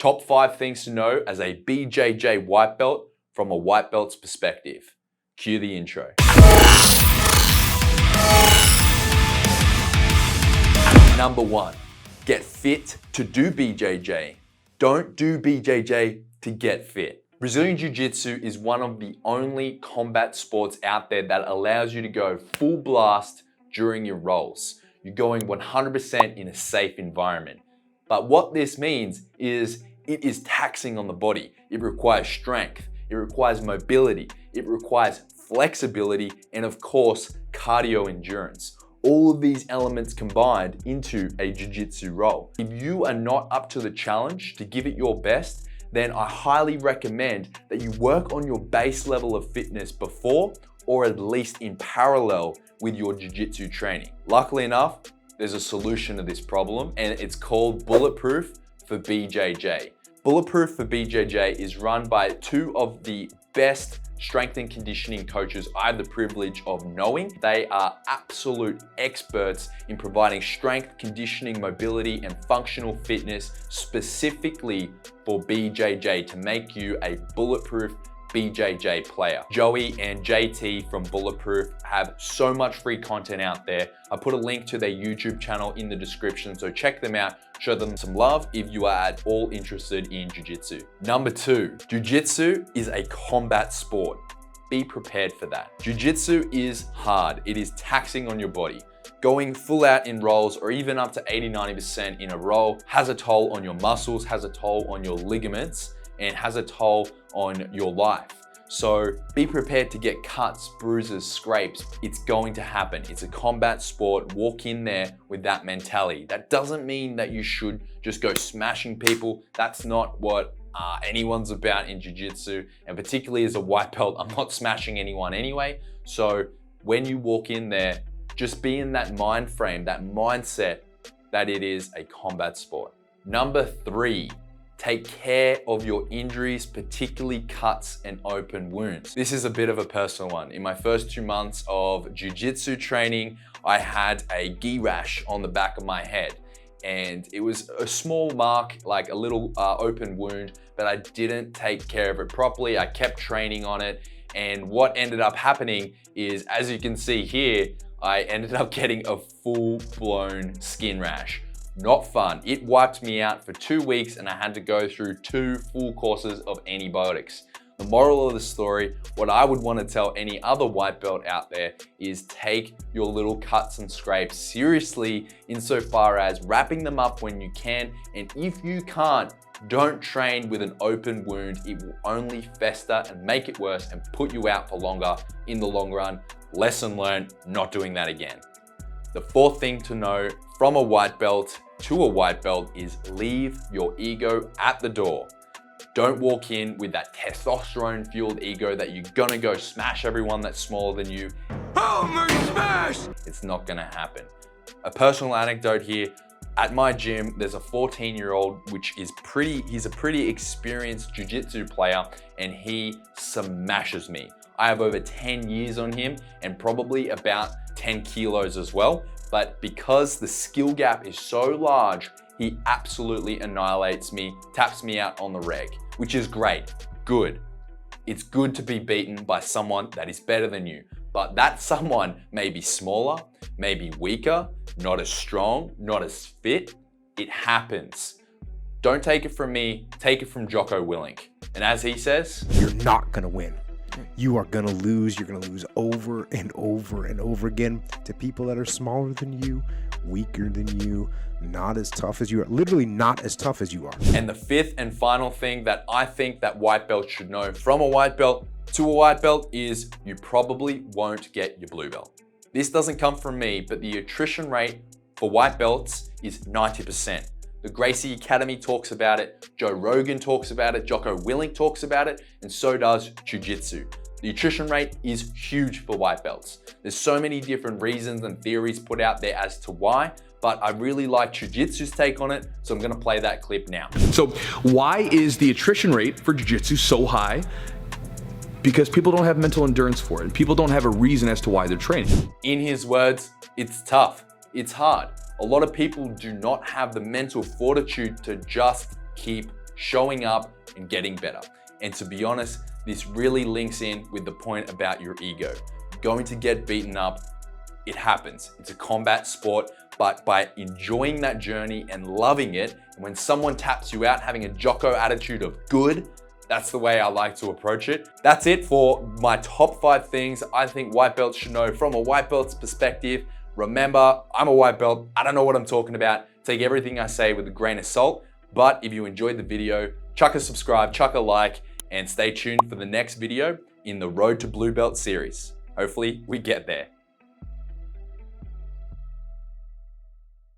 Top 5 things to know as a BJJ white belt from a white belt's perspective. Cue the intro. Number 1, get fit to do BJJ. Don't do BJJ to get fit. Brazilian Jiu-Jitsu is one of the only combat sports out there that allows you to go full blast during your rolls. You're going 100% in a safe environment. But what this means is it is taxing on the body. It requires strength, it requires mobility, it requires flexibility, and of course, cardio endurance. All of these elements combined into a jiu-jitsu roll. If you are not up to the challenge to give it your best, then I highly recommend that you work on your base level of fitness before or at least in parallel with your jiu-jitsu training. Luckily enough, there's a solution to this problem, and it's called Bulletproof for BJJ. Bulletproof for BJJ is run by two of the best strength and conditioning coaches I have the privilege of knowing. They are absolute experts in providing strength, conditioning, mobility, and functional fitness specifically for BJJ to make you a bulletproof BJJ player. Joey and JT from Bulletproof have so much free content out there. I put a link to their YouTube channel in the description, so check them out, show them some love if you are at all interested in jiu-jitsu. Number 2, jiu-jitsu is a combat sport. Be prepared for that. Jiu-jitsu is hard. It is taxing on your body. Going full out in rolls or even up to 80-90% in a roll has a toll on your muscles, has a toll on your ligaments, and has a toll on your life. So be prepared to get cuts, bruises, scrapes. It's going to happen. It's a combat sport. Walk in there with that mentality. That doesn't mean that you should just go smashing people. That's not what anyone's about in jiu-jitsu, and particularly as a white belt, I'm not smashing anyone anyway. So when you walk in there, just be in that mind frame, that mindset that it is a combat sport. Number 3, take care of your injuries, particularly cuts and open wounds. This is a bit of a personal one. In my first 2 months of jiu-jitsu training, I had a gi rash on the back of my head. And it was a small mark, like a little open wound, but I didn't take care of it properly. I kept training on it. And what ended up happening is, as you can see here, I ended up getting a full-blown skin rash. Not fun. It wiped me out for 2 weeks and I had to go through 2 full courses of antibiotics. The moral of the story, what I would want to tell any other white belt out there is take your little cuts and scrapes seriously insofar as wrapping them up when you can, and if you can't, don't train with an open wound. It will only fester and make it worse and put you out for longer in the long run. Lesson learned, not doing that again. The 4th thing to know from a white belt to a white belt is leave your ego at the door. Don't walk in with that testosterone fueled ego that you're gonna go smash everyone that's smaller than you. Homer smash! It's not gonna happen. A personal anecdote here, at my gym, there's a 14-year-old, he's a pretty experienced jiu-jitsu player, and he smashes me. I have over 10 years on him and probably about 10 kilos as well. But because the skill gap is so large, he absolutely annihilates me, taps me out on the reg, which is great, good. It's good to be beaten by someone that is better than you, but that someone may be smaller, maybe weaker, not as strong, not as fit. It happens. Don't take it from me, take it from Jocko Willink. And as he says, you're not gonna win. You are gonna lose. You're gonna lose over and over and over again to people that are smaller than you, weaker than you, not as tough as you are, literally not as tough as you are. And the 5th and final thing that I think that white belts should know from a white belt to a white belt is you probably won't get your blue belt. This doesn't come from me, but the attrition rate for white belts is 90%. The Gracie Academy talks about it, Joe Rogan talks about it, Jocko Willink talks about it, and so does Jiu-Jitsu. The attrition rate is huge for white belts. There's so many different reasons and theories put out there as to why, but I really like Jiu-Jitsu's take on it, so I'm gonna play that clip now. So why is the attrition rate for Jiu-Jitsu so high? Because people don't have mental endurance for it. People don't have a reason as to why they're training. In his words, it's tough, it's hard. A lot of people do not have the mental fortitude to just keep showing up and getting better. And to be honest, this really links in with the point about your ego. Going to get beaten up, it happens. It's a combat sport, but by enjoying that journey and loving it, and when someone taps you out, having a jocko attitude of good, that's the way I like to approach it. That's it for my top 5 things I think white belts should know from a white belt's perspective. Remember, I'm a white belt. I don't know what I'm talking about. Take everything I say with a grain of salt. But if you enjoyed the video, chuck a subscribe, chuck a like, and stay tuned for the next video in the Road to Blue Belt series. Hopefully we get there.